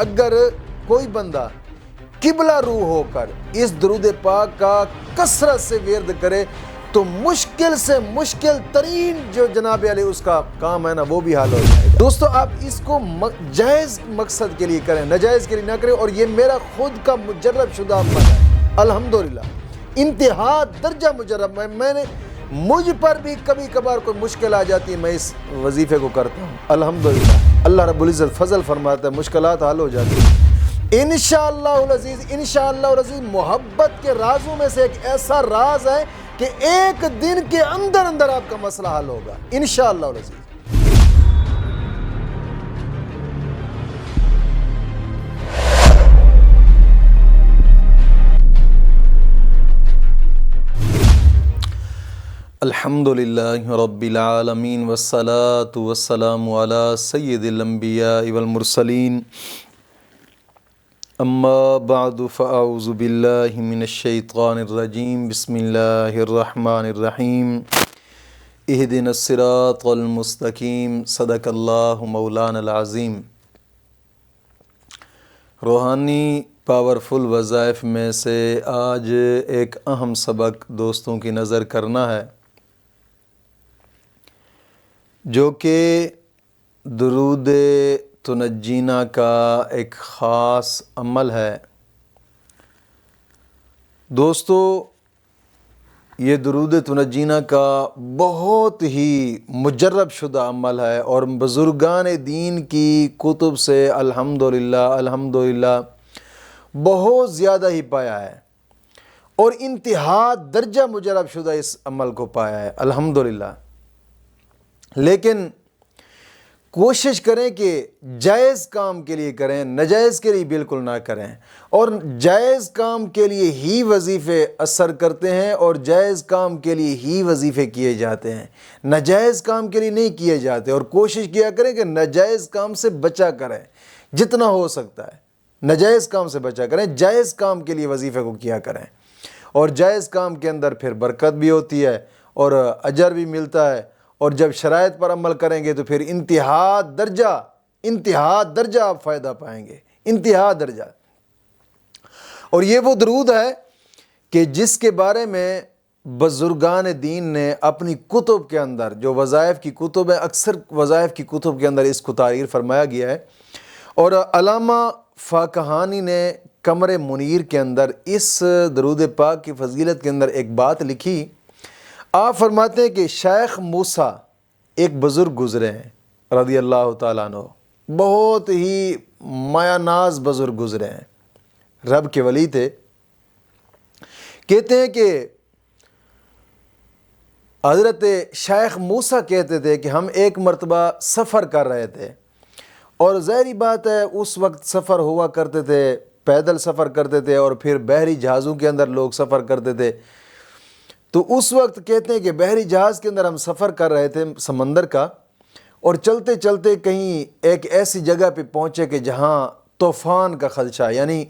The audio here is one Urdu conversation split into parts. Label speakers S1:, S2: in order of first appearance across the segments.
S1: اگر کوئی بندہ قبلہ رو ہو کر اس درود پاک کا کثرت سے ورد کرے تو مشکل سے مشکل ترین جو جناب علی اس کا کام ہے نا وہ بھی حل ہو جائے گا۔ دوستو آپ اس کو جائز مقصد کے لیے کریں، ناجائز کے لیے نہ کریں، اور یہ میرا خود کا مجرب شدہ عمل ہے الحمدللہ، انتہا درجہ مجرب میں نے مجھ پر بھی کبھی کبھار کوئی مشکل آ جاتی ہے میں اس وظیفے کو کرتا ہوں الحمدللہ، اللہ رب العزت فضل فرماتا ہے، مشکلات حل ہو جاتی ہیں انشاءاللہ العزیز۔ انشاءاللہ العزیز محبت کے رازوں میں سے ایک ایسا راز ہے کہ ایک دن کے اندر اندر آپ کا مسئلہ حل ہوگا انشاءاللہ العزیز۔ الحمدللہ رب العالمین والصلاة والسلام علی سید الانبیاء والمرسلین، اما بعد فاعوذ باللہ من الشیطان الرجیم، بسم اللہ الرحمن الرحیم، اہدنا الصراط المستقیم، صدق اللہ مولانا العظیم۔ روحانی پاورفل وظائف میں سے آج ایک اہم سبق دوستوں کی نظر کرنا ہے، جو کہ درود تنجینا کا ایک خاص عمل ہے۔ دوستو یہ درود تنجینا کا بہت ہی مجرب شدہ عمل ہے اور بزرگان دین کی کتب سے الحمدللہ بہت زیادہ ہی پایا ہے، اور انتہا درجہ مجرب شدہ اس عمل کو پایا ہے الحمدللہ۔ لیکن کوشش کریں کہ جائز کام کے لیے کریں، ناجائز کے لیے بالکل نہ کریں، اور جائز کام کے لیے ہی وظیفے اثر کرتے ہیں اور جائز کام کے لیے ہی وظیفے کیے جاتے ہیں، ناجائز کام کے لیے نہیں کیے جاتے۔ اور کوشش کیا کریں کہ ناجائز کام سے بچا کریں جتنا ہو سکتا ہے، ناجائز کام سے بچا کریں، جائز کام کے لیے وظیفے کو کیا کریں، اور جائز کام کے اندر پھر برکت بھی ہوتی ہے اور اجر بھی ملتا ہے، اور جب شرائط پر عمل کریں گے تو پھر انتہا درجہ آپ فائدہ پائیں گے، انتہا درجہ۔ اور یہ وہ درود ہے کہ جس کے بارے میں بزرگان دین نے اپنی کتب کے اندر، جو وظائف کی کتب ہے، اکثر وظائف کی کتب کے اندر اس کو تعریف فرمایا گیا ہے، اور علامہ فاکہانی نے قمر منیر کے اندر اس درود پاک کی فضیلت کے اندر ایک بات لکھی۔ آپ فرماتے ہیں کہ شیخ موسیٰ ایک بزرگ گزرے ہیں رضی اللہ تعالیٰ عنہ، بہت ہی مایہ ناز بزرگ گزرے ہیں، رب کے ولی تھے۔ کہتے ہیں کہ حضرت شیخ موسیٰ کہتے تھے کہ ہم ایک مرتبہ سفر کر رہے تھے، اور ظاہری بات ہے اس وقت سفر ہوا کرتے تھے، پیدل سفر کرتے تھے، اور پھر بحری جہازوں کے اندر لوگ سفر کرتے تھے۔ تو اس وقت کہتے ہیں کہ بحری جہاز کے اندر ہم سفر کر رہے تھے سمندر کا، اور چلتے چلتے کہیں ایک ایسی جگہ پہ پہنچے کہ جہاں طوفان کا خدشہ، یعنی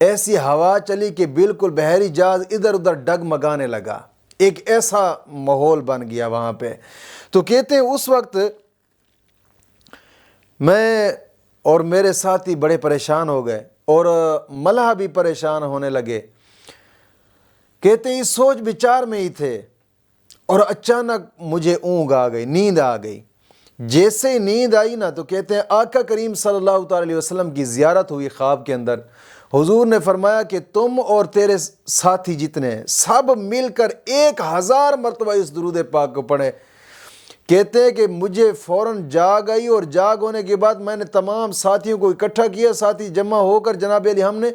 S1: ایسی ہوا چلی کہ بالکل بحری جہاز ادھر ادھر ڈگمگانے لگا، ایک ایسا ماحول بن گیا وہاں پہ۔ تو کہتے ہیں اس وقت میں اور میرے ساتھی بڑے پریشان ہو گئے، اور ملح بھی پریشان ہونے لگے۔ کہتے ہیں اس سوچ بچار میں ہی تھے، اور اچانک مجھے اونگ آ گئی، نیند آ گئی۔ جیسے ہی نیند آئی نا تو کہتے ہیں آقا کریم صلی اللہ تعالی علیہ وسلم کی زیارت ہوئی خواب کے اندر۔ حضور نے فرمایا کہ تم اور تیرے ساتھی جتنے سب مل کر 1000 مرتبہ اس درود پاک کو پڑھیں۔ کہتے ہیں کہ مجھے فوراً جاگ آئی، اور جاگ ہونے کے بعد میں نے تمام ساتھیوں کو اکٹھا کیا، ساتھی جمع ہو کر جناب علی ہم نے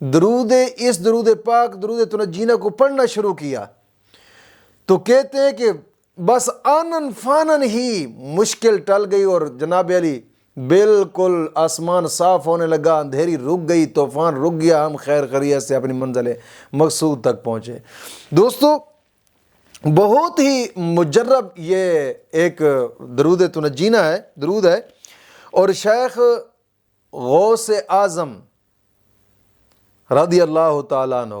S1: اس درود پاک درود تنجینا کو پڑھنا شروع کیا۔ تو کہتے ہیں کہ بس آنن فانن ہی مشکل ٹل گئی، اور جناب علی بالکل آسمان صاف ہونے لگا، اندھیری رک گئی، طوفان رک گیا، ہم خیر خیریت سے اپنی منزل مقصود تک پہنچے۔ دوستو بہت ہی مجرب یہ ایک درود تنجینا ہے، درود ہے، اور شیخ غوث اعظم رضی اللہ تعالیٰ عنہ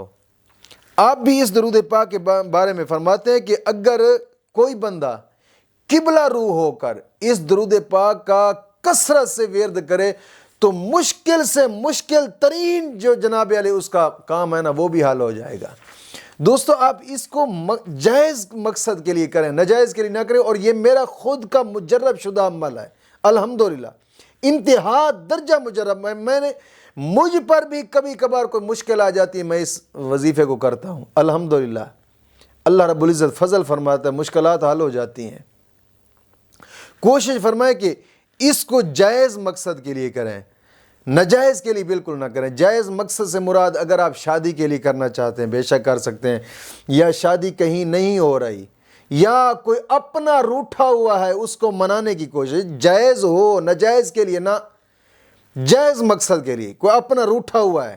S1: آپ بھی اس درود پاک کے بارے میں فرماتے ہیں کہ اگر کوئی بندہ قبلہ رو ہو کر اس درود پاک کا کثرت سے ورد کرے تو مشکل سے مشکل ترین جو جناب علی اس کا کام ہے نا وہ بھی حل ہو جائے گا۔ دوستو آپ اس کو جائز مقصد کے لیے کریں، ناجائز کے لیے نہ کریں، اور یہ میرا خود کا مجرب شدہ عمل ہے الحمدللہ، انتہا درجہ مجرب۔ مجھ پر بھی کبھی کبھار کوئی مشکل آ جاتی ہے، میں اس وظیفے کو کرتا ہوں الحمدللہ۔ اللہ رب العزت فضل فرماتا ہے، مشکلات حل ہو جاتی ہیں۔ کوشش فرمائے کہ اس کو جائز مقصد کے لیے کریں، ناجائز کے لیے بالکل نہ کریں۔ جائز مقصد سے مراد اگر آپ شادی کے لیے کرنا چاہتے ہیں بے شک کر سکتے ہیں، یا شادی کہیں نہیں ہو رہی، یا کوئی اپنا روٹھا ہوا ہے اس کو منانے کی کوشش، جائز ہو، ناجائز کے لیے نہ، جائز مقصد کے لیے۔ کوئی اپنا روٹھا ہوا ہے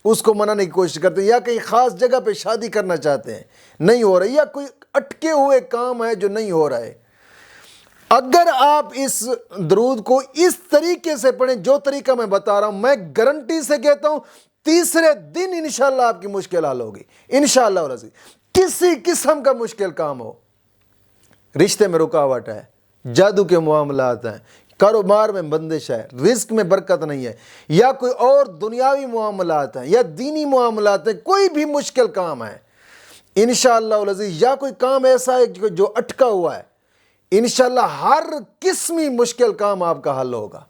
S1: اس کو منانے کی کوشش کرتے ہیں، یا کہیں خاص جگہ پہ شادی کرنا چاہتے ہیں نہیں ہو رہی، یا کوئی اٹکے ہوئے کام ہے جو نہیں ہو رہا ہے، اگر آپ اس درود کو اس طریقے سے پڑھیں جو طریقہ میں بتا رہا ہوں، میں گارنٹی سے کہتا ہوں تیسرے دن انشاءاللہ آپ کی مشکل حل ہوگی انشاءاللہ العزیز۔ کسی قسم کا مشکل کام ہو، رشتے میں رکاوٹ ہے، جادو کے معاملات ہیں، کاروبار میں بندش ہے، رزق میں برکت نہیں ہے، یا کوئی اور دنیاوی معاملات ہیں یا دینی معاملات ہیں، کوئی بھی مشکل کام ہے انشاءاللہ العزیز، یا کوئی کام ایسا ہے جو اٹکا ہوا ہے، انشاءاللہ ہر قسمی مشکل کام آپ کا حل ہوگا۔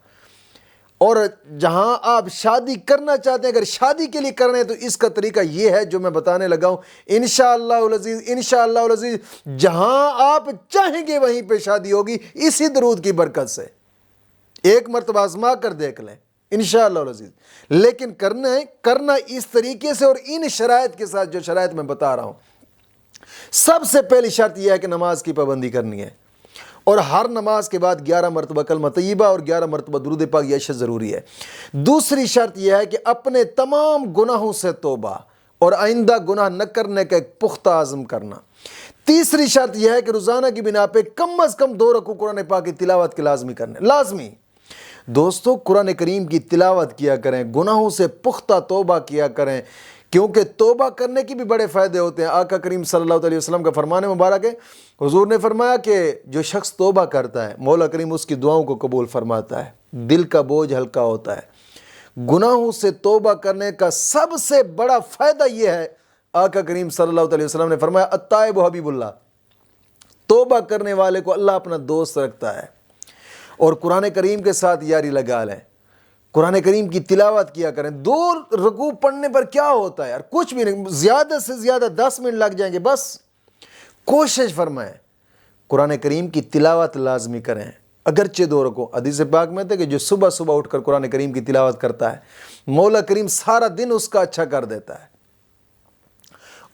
S1: اور جہاں آپ شادی کرنا چاہتے ہیں، اگر شادی کے لیے کرنا ہے تو اس کا طریقہ یہ ہے جو میں بتانے لگا ہوں انشاءاللہ العزیز۔ انشاءاللہ العزیز جہاں آپ چاہیں گے وہیں پہ شادی ہوگی اسی درود کی برکت سے۔ ایک مرتبہ آزما کر دیکھ لیں انشاءاللہ العزیز، لیکن کرنا اس طریقے سے اور ان شرائط کے ساتھ جو شرائط میں بتا رہا ہوں۔ سب سے پہلی شرط یہ ہے کہ نماز کی پابندی کرنی ہے، اور ہر نماز کے بعد 11 مرتبہ کلمہ طیبہ اور 11 مرتبہ درود پاک یہ اشد ضروری ہے۔ دوسری شرط یہ ہے کہ اپنے تمام گناہوں سے توبہ اور آئندہ گناہ نہ کرنے کا ایک پختہ عزم کرنا۔ تیسری شرط یہ ہے کہ روزانہ کی بنا پہ کم از کم 2 رکوع قرآن پاک کی تلاوت کے لازمی کرنے، لازمی۔ دوستو قرآن کریم کی تلاوت کیا کریں، گناہوں سے پختہ توبہ کیا کریں، کیونکہ توبہ کرنے کی بھی بڑے فائدے ہوتے ہیں۔ آقا کریم صلی اللہ علیہ وسلم کا فرمان مبارک ہے، حضور نے فرمایا کہ جو شخص توبہ کرتا ہے مولا کریم اس کی دعاؤں کو قبول فرماتا ہے، دل کا بوجھ ہلکا ہوتا ہے۔ گناہوں سے توبہ کرنے کا سب سے بڑا فائدہ یہ ہے، آقا کریم صلی اللہ علیہ وسلم نے فرمایا التائب حبیب اللہ، توبہ کرنے والے کو اللہ اپنا دوست رکھتا ہے۔ اور قرآن کریم کے ساتھ یاری لگا لیں، قرآن کریم کی تلاوت کیا کریں۔ 2 رکوع پڑھنے پر کیا ہوتا ہے یار، کچھ بھی نہیں، زیادہ سے زیادہ 10 منٹ لگ جائیں گے بس۔ کوشش فرمائیں قرآن کریم کی تلاوت لازمی کریں، اگرچہ 2 رکوع۔ حدیث پاک میں تھے کہ جو صبح صبح اٹھ کر قرآن کریم کی تلاوت کرتا ہے مولا کریم سارا دن اس کا اچھا کر دیتا ہے۔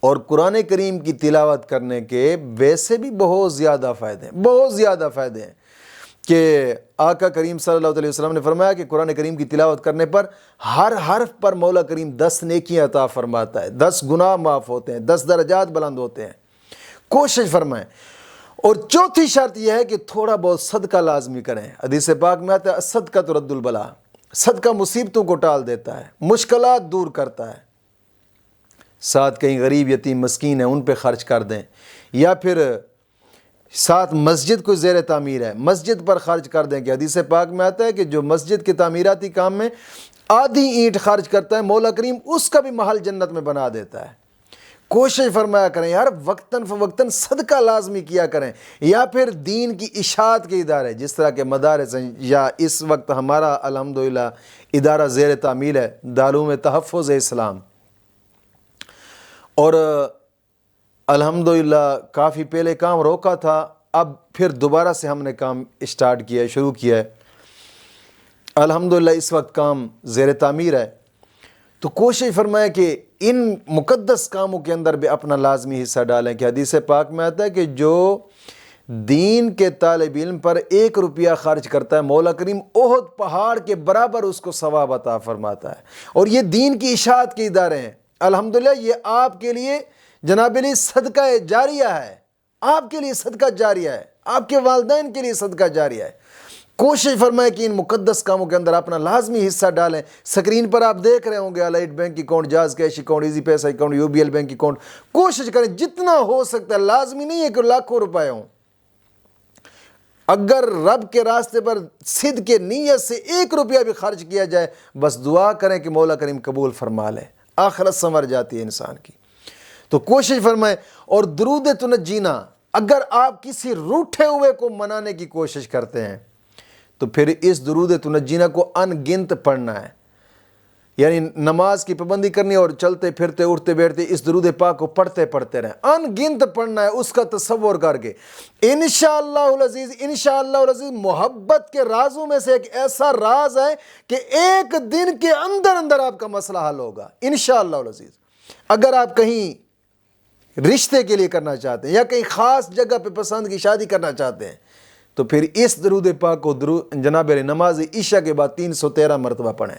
S1: اور قرآن کریم کی تلاوت کرنے کے ویسے بھی بہت زیادہ فائدے ہیں، بہت زیادہ فائدے ہیں، کہ آقا کریم صلی اللہ علیہ وسلم نے فرمایا کہ قرآن کریم کی تلاوت کرنے پر ہر حرف پر مولا کریم 10 نیکیاں عطا فرماتا ہے، 10 گناہ معاف ہوتے ہیں، 10 درجات بلند ہوتے ہیں۔ کوشش فرمائیں۔ اور چوتھی شرط یہ ہے کہ تھوڑا بہت صدقہ لازمی کریں۔ حدیث پاک میں آتا ہے صدقہ ترد البلا، صدقہ مصیبتوں کو ٹال دیتا ہے، مشکلات دور کرتا ہے۔ ساتھ کہیں غریب یتیم مسکین ہیں ان پہ خرچ کر دیں، یا پھر ساتھ مسجد کو زیر تعمیر ہے مسجد پر خرچ کر دیں، کہ حدیث پاک میں آتا ہے کہ جو مسجد کے تعمیراتی کام میں آدھی اینٹ خرچ کرتا ہے مولا کریم اس کا بھی محل جنت میں بنا دیتا ہے۔ کوشش فرمایا کریں یار، وقتاً فوقتاً صدقہ لازمی کیا کریں، یا پھر دین کی اشاعت کے ادارے جس طرح کے مدارس ہیں، یا اس وقت ہمارا الحمدللہ ادارہ زیر تعمیر ہے دارالعلوم تحفظ اسلام، اور الحمدللہ کافی پہلے کام روکا تھا، اب پھر دوبارہ سے ہم نے کام اسٹارٹ کیا ہے، شروع کیا ہے الحمدللہ، اس وقت کام زیر تعمیر ہے۔ تو کوشش فرمائیں کہ ان مقدس کاموں کے اندر بھی اپنا لازمی حصہ ڈالیں، کہ حدیث پاک میں آتا ہے کہ جو دین کے طالب علم پر 1 روپیہ خرچ کرتا ہے مولا کریم احد پہاڑ کے برابر اس کو ثواب عطا فرماتا ہے۔ اور یہ دین کی اشاعت کے ادارے ہیں الحمدللہ، یہ آپ کے لیے جناب علی صدقہ جاریہ ہے، آپ کے لیے صدقہ جاریہ ہے، آپ کے والدین کے لیے صدقہ جاریہ ہے۔ کوشش فرمائیں کہ ان مقدس کاموں کے اندر اپنا لازمی حصہ ڈالیں۔ سکرین پر آپ دیکھ رہے ہوں گے allied bank account, jazz cash account, easy پیسہ اکاؤنٹ، UBL بینک اکاؤنٹ، کوشش کریں جتنا ہو سکتا ہے، لازمی نہیں ہے کہ لاکھوں روپے ہوں، اگر رب کے راستے پر صدق کے نیت سے 1 روپیہ بھی خرچ کیا جائے، بس دعا کریں کہ مولا کریم قبول فرما لے، آخرت سنور جاتی ہے انسان کی۔ تو کوشش فرمائیں۔ اور درود تنجینا، اگر آپ کسی روٹھے ہوئے کو منانے کی کوشش کرتے ہیں تو پھر اس درود تنجینا کو ان گنت پڑھنا ہے، یعنی نماز کی پابندی کرنی اور چلتے پھرتے اٹھتے بیٹھتے اس درود پاک کو پڑھتے رہیں، ان گنت پڑھنا ہے، اس کا تصور کر کے۔ انشاءاللہ العزیز، انشاءاللہ العزیز محبت کے رازوں میں سے ایک ایسا راز ہے کہ ایک دن کے اندر اندر آپ کا مسئلہ حل ہوگا انشاءاللہ العزیز۔ اگر آپ کہیں رشتے کے لیے کرنا چاہتے ہیں یا کہیں خاص جگہ پہ پسند کی شادی کرنا چاہتے ہیں تو پھر اس درود پاک کو جناب نماز عشاء کے بعد 313 مرتبہ پڑھیں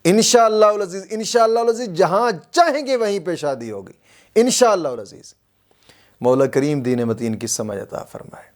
S1: انشاءاللہ العزیز۔ انشاءاللہ العزیز جہاں چاہیں گے وہیں پہ شادی ہوگی انشاءاللہ العزیز۔ مولا کریم دین متین کی سمجھ عطا فرمائے۔